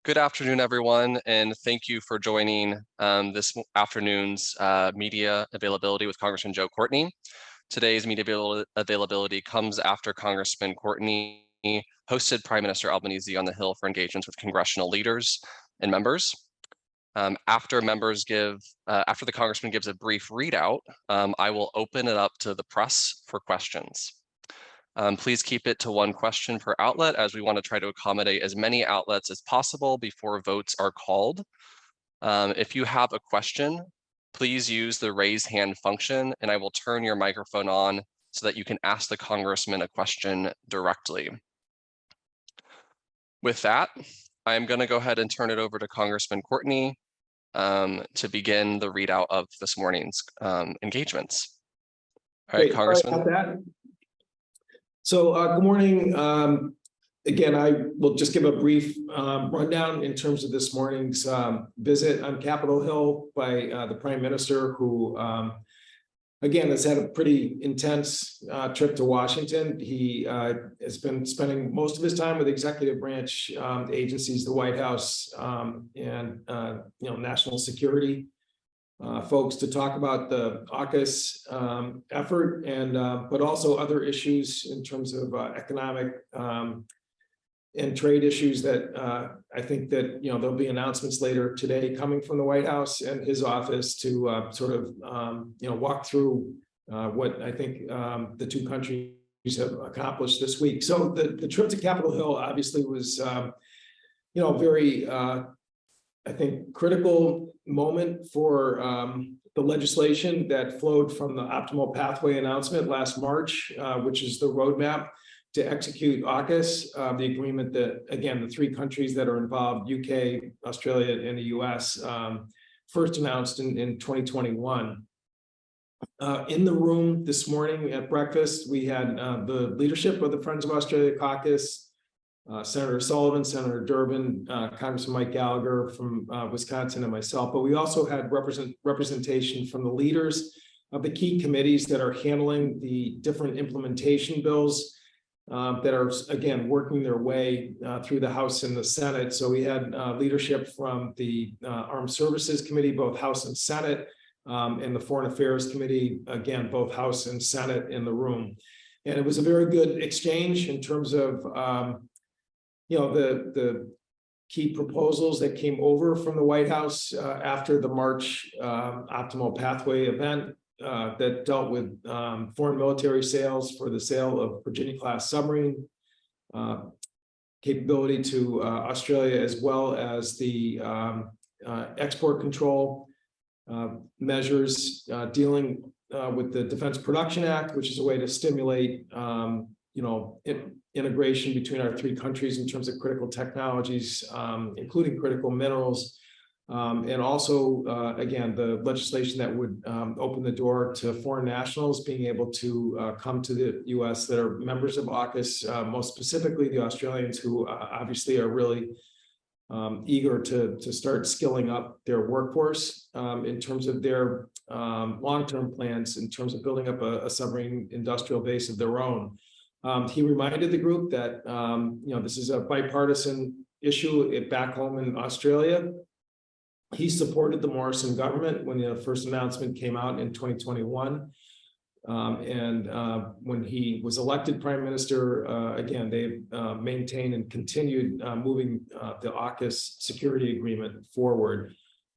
Good afternoon, everyone, and thank you for joining this afternoon's media availability with Congressman Joe Courtney. Today's media availability comes after Congressman Courtney hosted Prime Minister Albanese on the Hill for engagements with congressional leaders and members. After the Congressman gives a brief readout, I will open it up to the press for questions. Please keep it to one question per outlet, as we want to try to accommodate as many outlets as possible before votes are called. If you have a question, please use the raise hand function and I will turn your microphone on so that you can ask the Congressman a question directly. With that, I am going to go ahead and turn it over to Congressman Courtney to begin the readout of this morning's engagements. All right, Congressman. So good morning. Again, I will just give a brief rundown in terms of this morning's visit on Capitol Hill by the Prime Minister, who, again, has had a pretty intense trip to Washington. He has been spending most of his time with executive branch agencies, the White House, and national security folks to talk about the AUKUS effort, and but also other issues in terms of economic and trade issues that I think that there'll be announcements later today coming from the White House and his office to sort of walk through what I think the two countries have accomplished this week. So the trip to Capitol Hill obviously was very I think critical moment for the legislation that flowed from the optimal pathway announcement last March, which is the roadmap to execute AUKUS, the agreement that, again, the three countries that are involved, UK, Australia, and the US, first announced in 2021. In the room this morning at breakfast, we had the leadership of the Friends of Australia Caucus, Senator Sullivan, Senator Durbin, Congressman Mike Gallagher from Wisconsin, and myself. But we also had representation from the leaders of the key committees that are handling the different implementation bills that are, again, working their way through the House and the Senate. So we had leadership from the Armed Services Committee, both House and Senate, and the Foreign Affairs Committee, again, both House and Senate in the room. And it was a very good exchange in terms of the key proposals that came over from the White House after the March optimal pathway event that dealt with foreign military sales for the sale of Virginia-class submarine capability to Australia, as well as the export control measures dealing with the Defense Production Act, which is a way to stimulate integration between our three countries in terms of critical technologies, including critical minerals, and also, again, the legislation that would open the door to foreign nationals being able to come to the U.S. that are members of AUKUS, most specifically the Australians, who obviously are really eager to start skilling up their workforce in terms of their long-term plans, in terms of building up a submarine industrial base of their own. He reminded the group that this is a bipartisan issue back home in Australia. He supported the Morrison government when the first announcement came out in 2021. And when he was elected prime minister, again, they maintained and continued moving the AUKUS security agreement forward.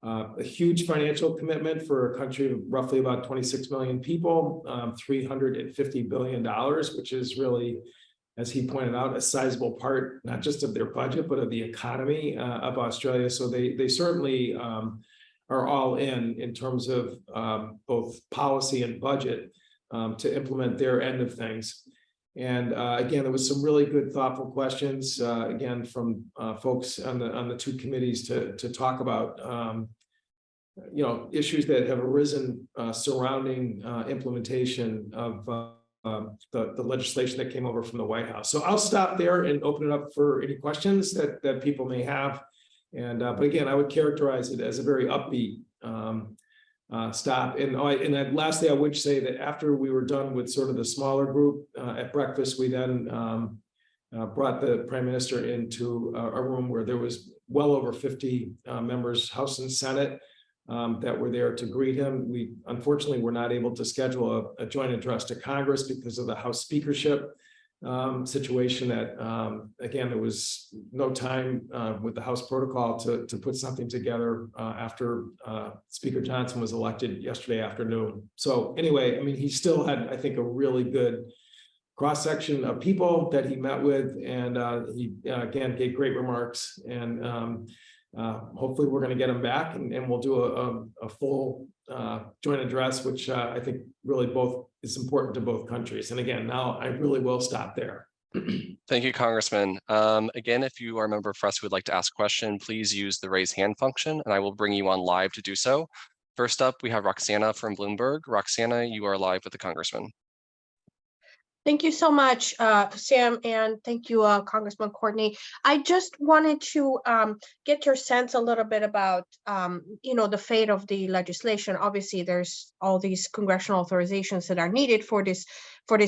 A huge financial commitment for a country of roughly about 26 million people, $350 billion, which is really, as he pointed out, a sizable part, not just of their budget, but of the economy of Australia. So they certainly are all in terms of both policy and budget to implement their end of things. And again, there was some really good, thoughtful questions, again, from folks on the two committees to talk about issues that have arisen surrounding implementation of the legislation that came over from the White House. So I'll stop there and open it up for any questions that people may have. And but again, I would characterize it as a very upbeat stop. And lastly, I would say that after we were done with sort of the smaller group at breakfast, we then brought the Prime Minister into a room where there was well over 50 members, House and Senate, that were there to greet him. We unfortunately were not able to schedule a joint address to Congress because of the House speakership situation that, again, there was no time with the House protocol to put something together after Speaker Johnson was elected yesterday afternoon. So anyway, I mean, he still had, I think, a really good cross-section of people that he met with, and he again gave great remarks, and hopefully we're going to get him back, and we'll do a full joint address, which I think really both is important to both countries. And again, now I really will stop there. Thank you, Congressman. Again, if you are a member of press who would like to ask a question, please use the raise hand function, and I will bring you on live to do so. First up, we have Roxana from Bloomberg. Roxana, you are live with the Congressman. Thank you so much, Sam, and thank you, Congressman Courtney. I just wanted to get your sense a little bit about, the fate of the legislation. Obviously, there's all these congressional authorizations that are needed for this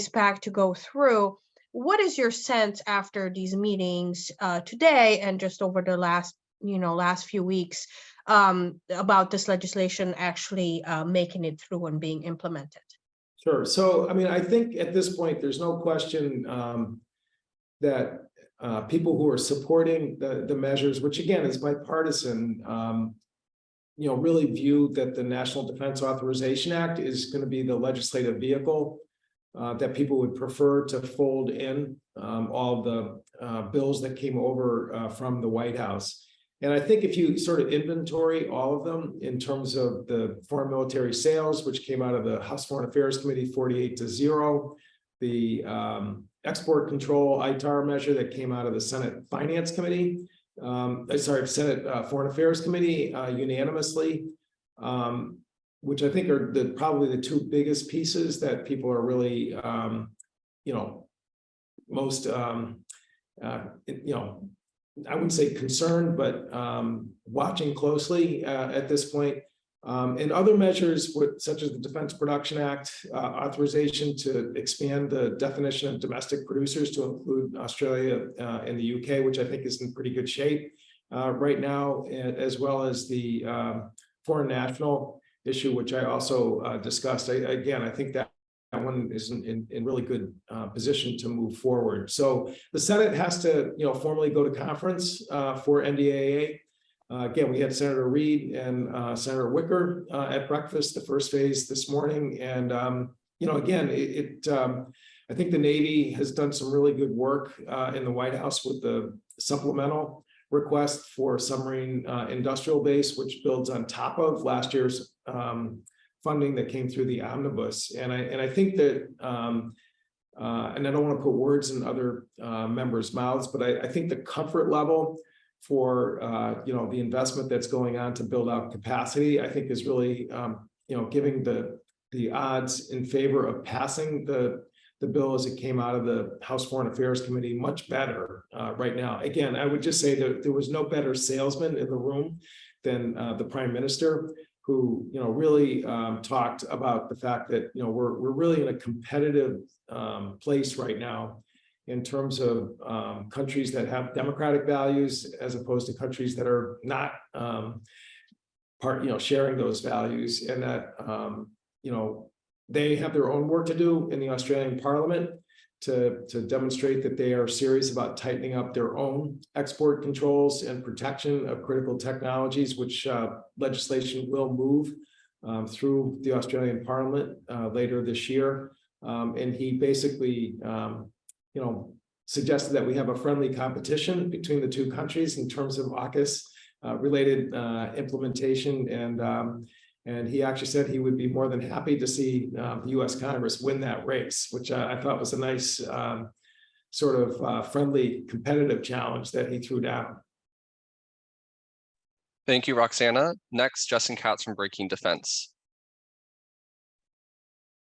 pact to go through. What is your sense after these meetings today and just over the last few weeks about this legislation actually making it through and being implemented? Sure. So, I mean, I think at this point, there's no question that people who are supporting the measures, which again is bipartisan, really view that the National Defense Authorization Act is going to be the legislative vehicle that people would prefer to fold in all the bills that came over from the White House. And I think if you sort of inventory all of them in terms of the foreign military sales, which came out of the House Foreign Affairs Committee 48-0, the export control ITAR measure that came out of the Senate Finance Committee, Senate Foreign Affairs Committee unanimously, which I think are probably the two biggest pieces that people are really, most, I wouldn't say concerned, but watching closely at this point. And other measures, such as the Defense Production Act authorization to expand the definition of domestic producers to include Australia and the UK, which I think is in pretty good shape right now, as well as the foreign national issue, which I also discussed. I think that one is in really good position to move forward. So the Senate has to, formally go to conference for NDAA. Again, we had Senator Reid and Senator Wicker at breakfast, the first phase this morning. And, again, I think the Navy has done some really good work in the White House with the supplemental request for submarine industrial base, which builds on top of last year's funding that came through the omnibus. And I think that, and I don't want to put words in other members' mouths, but I think the comfort level for the investment that's going on to build out capacity, I think is really giving the odds in favor of passing the bill as it came out of the House Foreign Affairs Committee much better right now. Again, I would just say that there was no better salesman in the room than the Prime Minister, who really talked about the fact that we're really in a competitive place right now in terms of countries that have democratic values as opposed to countries that are not sharing those values, and that they have their own work to do in the Australian Parliament to demonstrate that they are serious about tightening up their own export controls and protection of critical technologies, which legislation will move through the Australian Parliament later this year. And he basically, suggested that we have a friendly competition between the two countries in terms of AUKUS related implementation. And he actually said he would be more than happy to see the U.S. Congress win that race, which I thought was a nice sort of friendly competitive challenge that he threw down. Thank you, Roxana. Next, Justin Katz from Breaking Defense.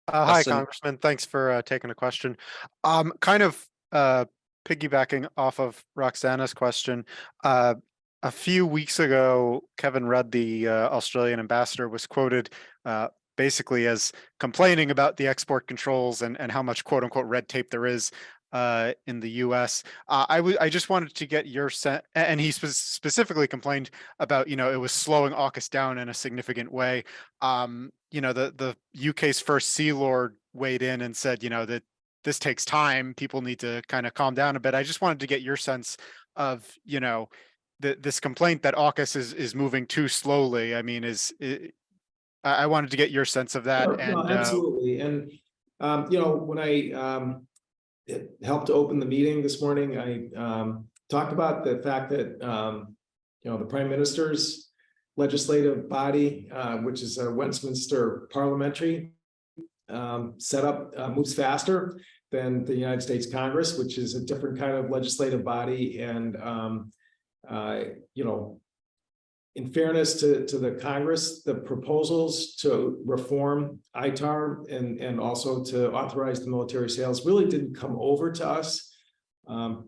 Hi, Congressman. Thanks for taking a question. Kind of piggybacking off of Roxana's question. A few weeks ago, Kevin Rudd, the Australian ambassador, was quoted basically as complaining about the export controls and how much quote unquote red tape there is in the US. I just wanted to get your sense, and he specifically complained about, you know, it was slowing AUKUS down in a significant way. You know, the UK's first Sea Lord weighed in and said, you know, that this takes time. People need to kind of calm down a bit. I just wanted to get your sense of, you know, this complaint that AUKUS is moving too slowly. I mean, I wanted to get your sense of that. Sure, And no, absolutely. And, you know, when I helped to open the meeting this morning, I talked about the fact that, you know, the Prime Minister's legislative body, which is a Westminster parliamentary setup, moves faster than the United States Congress, which is a different kind of legislative body. And, you know, in fairness to the Congress, the proposals to reform ITAR and also to authorize the military sales really didn't come over to us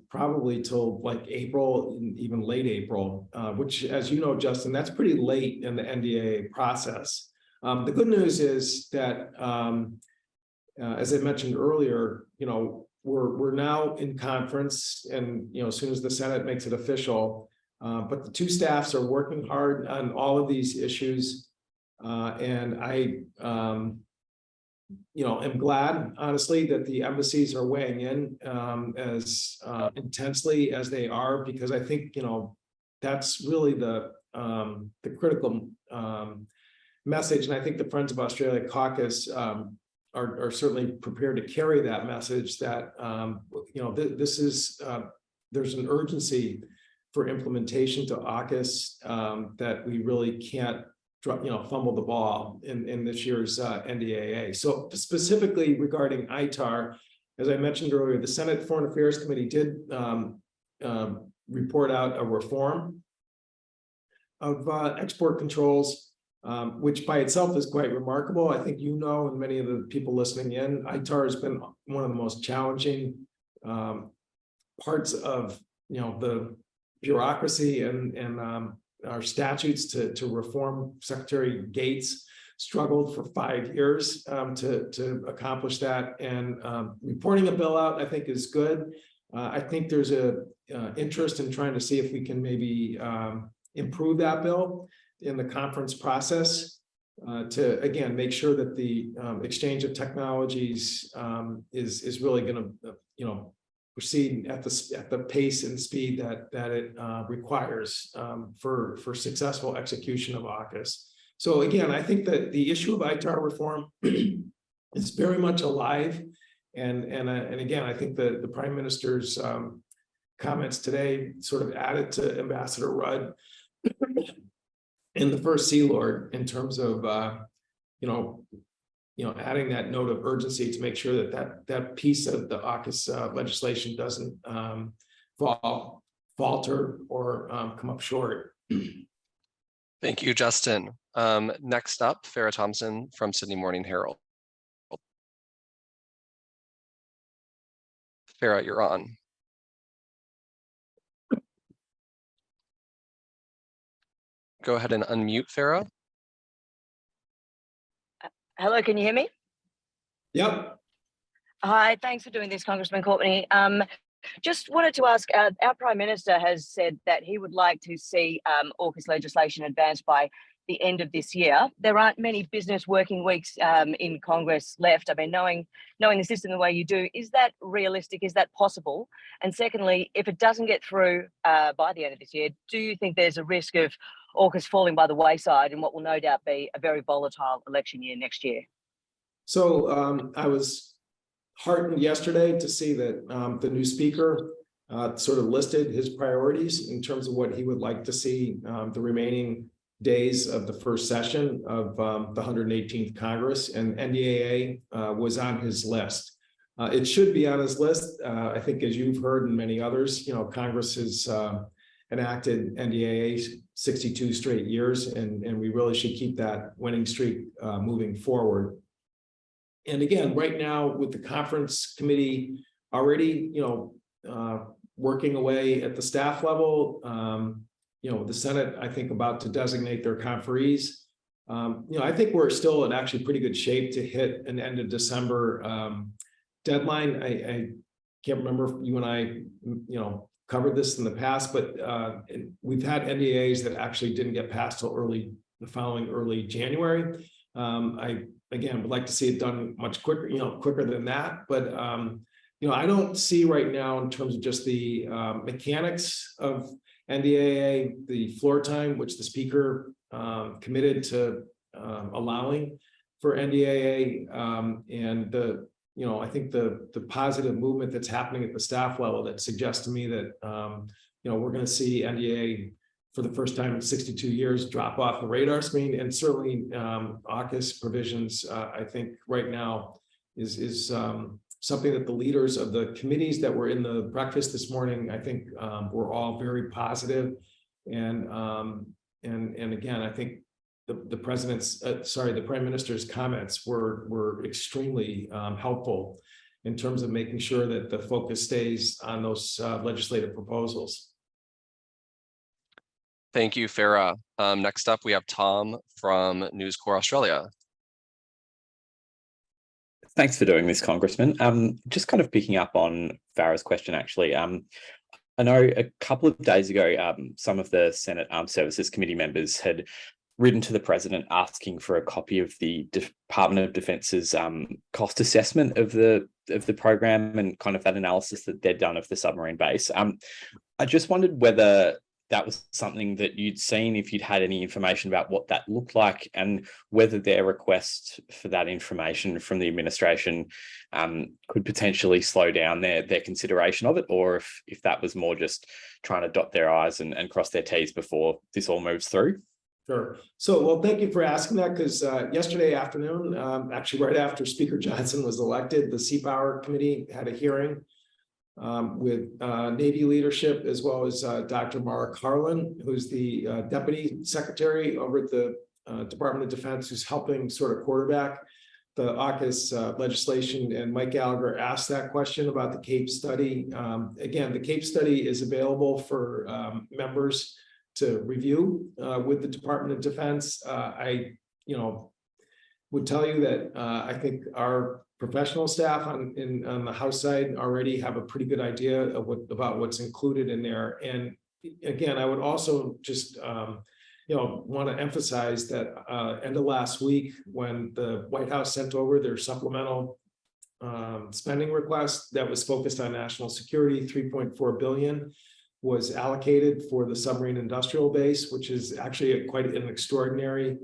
probably till like April, even late April, which, as you know, Justin, that's pretty late in the NDAA process. The good news is that, as I mentioned earlier, you know, we're now in conference, and you know, as soon as the Senate makes it official. But the two staffs are working hard on all of these issues, and I, you know, am glad, honestly, that the embassies are weighing in as intensely as they are, because I think, you know, that's really the critical message, and I think the Friends of Australia Caucus are certainly prepared to carry that message that you know, this is there's an urgency for implementation to AUKUS that we really can't, you know, fumble the ball in this year's NDAA. So specifically regarding ITAR, as I mentioned earlier, the Senate Foreign Affairs Committee did report out a reform of export controls, which by itself is quite remarkable. I think, you know, and many of the people listening in, ITAR has been one of the most challenging parts of, you know, the bureaucracy and our statutes to reform. Secretary Gates struggled for 5 years to accomplish that, and reporting a bill out, I think, is good. I think there's a interest in trying to see if we can maybe improve that bill in the conference process to, again, make sure that the exchange of technologies is really going to, you know, proceed at the pace and speed that it requires for successful execution of AUKUS. So again, I think that the issue of ITAR reform is very much alive, and again, I think that the Prime Minister's comments today sort of added to Ambassador Rudd in the first Sea Lord in terms of you know, adding that note of urgency to make sure that piece of the AUKUS legislation doesn't falter or come up short. Thank you, Justin. Next up, Farah Thompson from Sydney Morning Herald. Farah, you're on. Go ahead and unmute, Farah. Hello, can you hear me? Yep. Hi, thanks for doing this, Congressman Courtney. Just wanted to ask, our Prime Minister has said that he would like to see AUKUS legislation advanced by the end of this year. There aren't many business working weeks in Congress left. I mean, knowing the system the way you do, is that realistic? Is that possible? And secondly, if it doesn't get through by the end of this year, do you think there's a risk of AUKUS falling by the wayside in what will no doubt be a very volatile election year next year? So I was heartened yesterday to see that the new speaker sort of listed his priorities in terms of what he would like to see the remaining days of the first session of the 118th Congress, and NDAA was on his list. It should be on his list. I think, as you've heard and many others, you know, Congress has enacted NDAA 62 straight years, and we really should keep that winning streak moving forward. And again, right now with the conference committee already, you know, working away at the staff level, you know, the Senate, I think, about to designate their conferees. You know, I think we're still in actually pretty good shape to hit an end of December deadline. I can't remember if you and I, covered this in the past, but we've had NDAs that actually didn't get passed till early January. I, again, would like to see it done much quicker, quicker than that. But, I don't see right now in terms of just the mechanics of NDAA, the floor time, which the speaker committed to allowing for NDAA, and I think the positive movement that's happening at the staff level that suggests to me that, we're going to see NDAA for the first time in 62 years drop off the radar screen. And certainly AUKUS provisions, I think right now is something that the leaders of the committees that were in the breakfast this morning, I think were all very positive. And again, I think the president's, the prime minister's comments were extremely helpful in terms of making sure that the focus stays on those legislative proposals. Thank you, Farah. Next up, we have Tom from News Corp Australia. Thanks for doing this, Congressman. Just kind of picking up on Farah's question, actually. I know a couple of days ago, some of the Senate Armed Services Committee members had written to the president asking for a copy of the Department of Defense's cost assessment of the program and kind of that analysis that they'd done of the submarine base. I just wondered whether that was something that you'd seen, if you'd had any information about what that looked like, and whether their request for that information from the administration could potentially slow down their consideration of it, or if that was more just trying to dot their I's and cross their T's before this all moves through. Sure. So, well, thank you for asking that, because yesterday afternoon, actually right after Speaker Johnson was elected, the Sea Power Committee had a hearing with Navy leadership, as well as Dr. Mara Carlin, who's the Deputy Secretary over at the Department of Defense, who's helping sort of quarterback the AUKUS legislation. And Mike Gallagher asked that question about the CAPE study. Again, the CAPE study is available for members to review with the Department of Defense. I, would tell you that I think our professional staff on the House side already have a pretty good idea of about what's included in there. And again, I would also just want to emphasize that end of last week, when the White House sent over their supplemental spending request that was focused on national security, $3.4 billion was allocated for the submarine industrial base, which is actually quite an extraordinary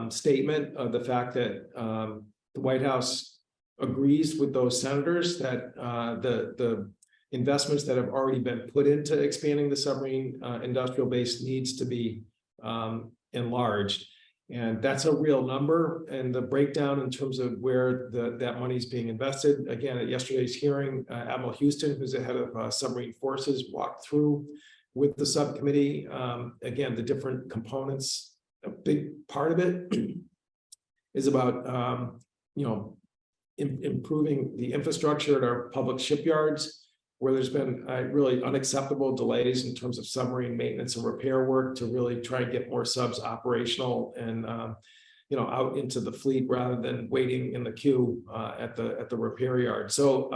statement of the fact that the White House agrees with those senators that the investments that have already been put into expanding the submarine industrial base needs to be enlarged. And that's a real number. And the breakdown in terms of where that money is being invested, again, at yesterday's hearing, Admiral Houston, who's the head of submarine forces, walked through with the subcommittee, again, the different components. A big part of it is about, improving the infrastructure at our public shipyards, where there's been really unacceptable delays in terms of submarine maintenance and repair work, to really try and get more subs operational and out into the fleet rather than waiting in the queue at the repair yard. So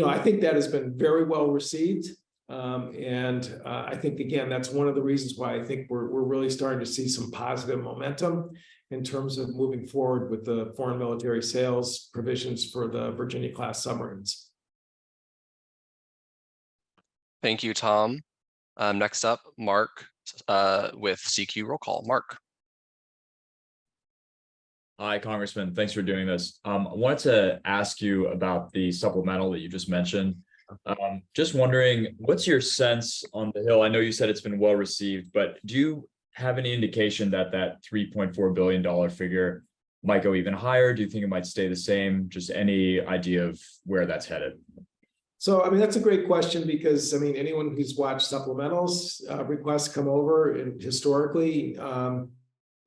I think that has been very well received. And I think, again, that's one of the reasons why I think we're really starting to see some positive momentum in terms of moving forward with the foreign military sales provisions for the Virginia class submarines. Thank you, Tom. Next up, Mark with CQ Roll Call. Mark. Hi, Congressman. Thanks for doing this. I wanted to ask you about the supplemental that you just mentioned. Just wondering, what's your sense on the Hill? I know you said it's been well received, but do you have any indication that that $3.4 billion figure might go even higher? Do you think it might stay the same? Just any idea of where that's headed? So, that's a great question, because, anyone who's watched supplementals requests come over, and historically,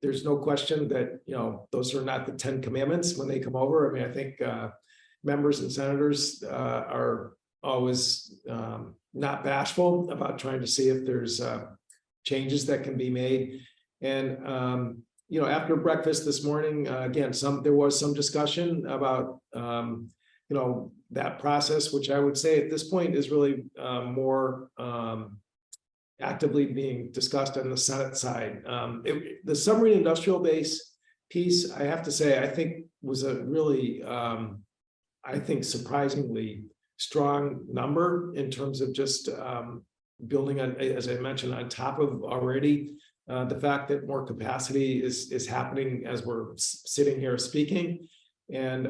there's no question that, those are not the 10 commandments when they come over. I think members and senators are always not bashful about trying to see if there's changes that can be made. And, after breakfast this morning, again, there was some discussion about, that process, which I would say at this point is really more actively being discussed on the Senate side. The submarine industrial base piece, I have to say, I think was a really, I think surprisingly strong number in terms of just building on, as I mentioned, on top of already the fact that more capacity is happening as we're sitting here speaking. And,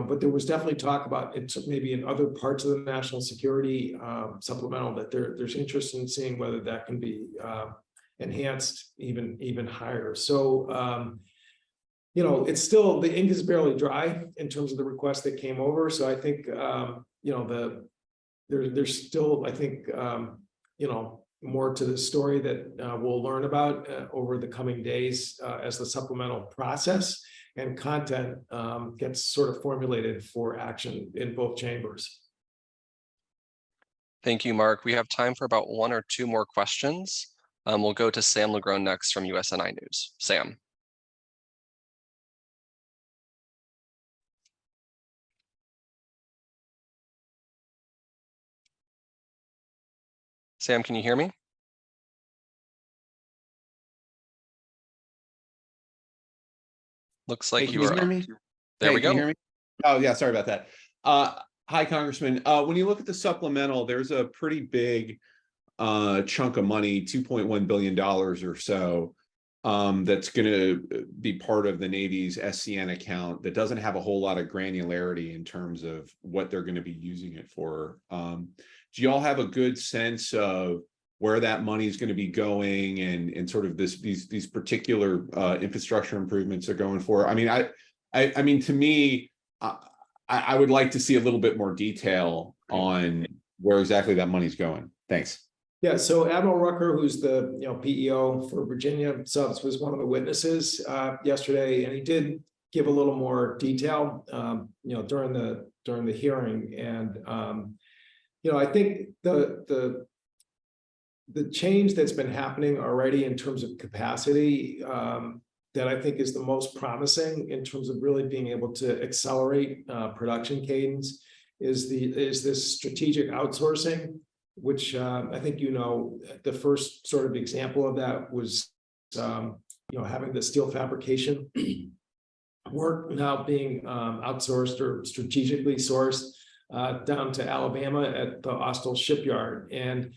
but there was definitely talk about it maybe in other parts of the national security supplemental that there's interest in seeing whether that can be enhanced even higher. So, it's still, the ink is barely dry in terms of the request that came over. So I think, there's still, I think, more to the story that we'll learn about over the coming days as the supplemental process and content gets sort of formulated for action in both chambers. Thank you, Mark. We have time for about 1 or 2 more questions. We'll go to Sam Legrone next from USNI News. Sam. Sam, can you hear me? Looks like Hey, you can are. you hear me? There we Can you go. hear me? Oh, yeah, sorry about that. Hi, Congressman. When you look at the supplemental, there's a pretty big chunk of money, $2.1 billion or so, that's going to be part of the Navy's SCN account that doesn't have a whole lot of granularity in terms of what they're going to be using it for. Do y'all have a good sense of where that money is going to be going and sort of these particular infrastructure improvements are going for? I mean, to me, I would like to see a little bit more detail on where exactly that money's going. Thanks. Yeah, so Admiral Rucker, who's the PEO for Virginia subs, was one of the witnesses yesterday, and he did give a little more detail, during the hearing. And I think the change that's been happening already in terms of capacity that I think is the most promising in terms of really being able to accelerate production cadence is this strategic outsourcing, which I think the first sort of example of that was having the steel fabrication work now being outsourced or strategically sourced down to Alabama at the Austell shipyard. And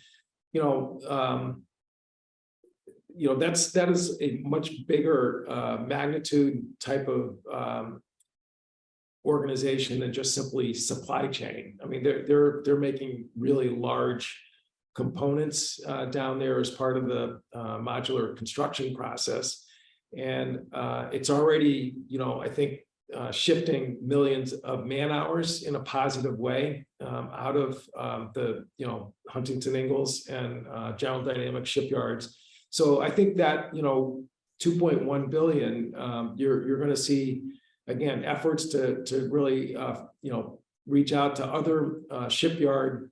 that is a much bigger magnitude type of organization than just simply supply chain. I mean, they're making really large components down there as part of the modular construction process, and it's already, I think, shifting millions of man hours in a positive way out of the Huntington Ingalls and General Dynamics shipyards. So I think that 2.1 billion, you're going to see again efforts to really reach out to other shipyard,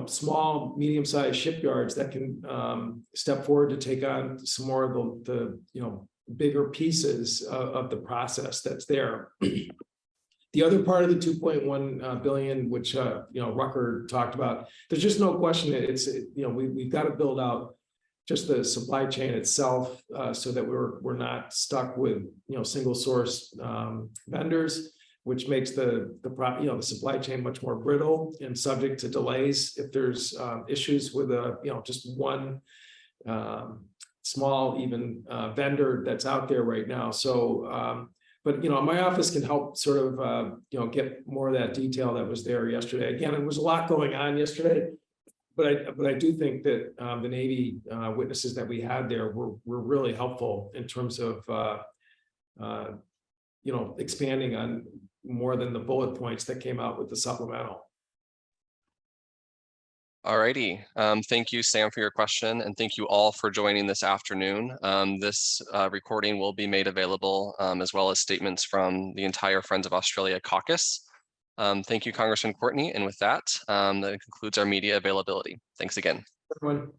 small medium-sized shipyards that can step forward to take on some more of the bigger pieces of the process that's there. The other part of the 2.1 billion, which Rucker talked about, there's just no question that it's we've got to build out just the supply chain itself so that we're not stuck with single source vendors, which makes the supply chain much more brittle and subject to delays if there's issues with just one small even vendor that's out there right now. So but my office can help sort of get more of that detail that was there yesterday. Again, it was a lot going on yesterday, but I do think that the Navy witnesses that we had there were really helpful in terms of expanding on more than the bullet points that came out with the supplemental. All righty. Thank you, Sam, for your question, and thank you all for joining this afternoon. This recording will be made available as well as statements from the entire Friends of Australia caucus. Thank you, Congressman Courtney. And with that, that concludes our media availability. Thanks again. Everyone.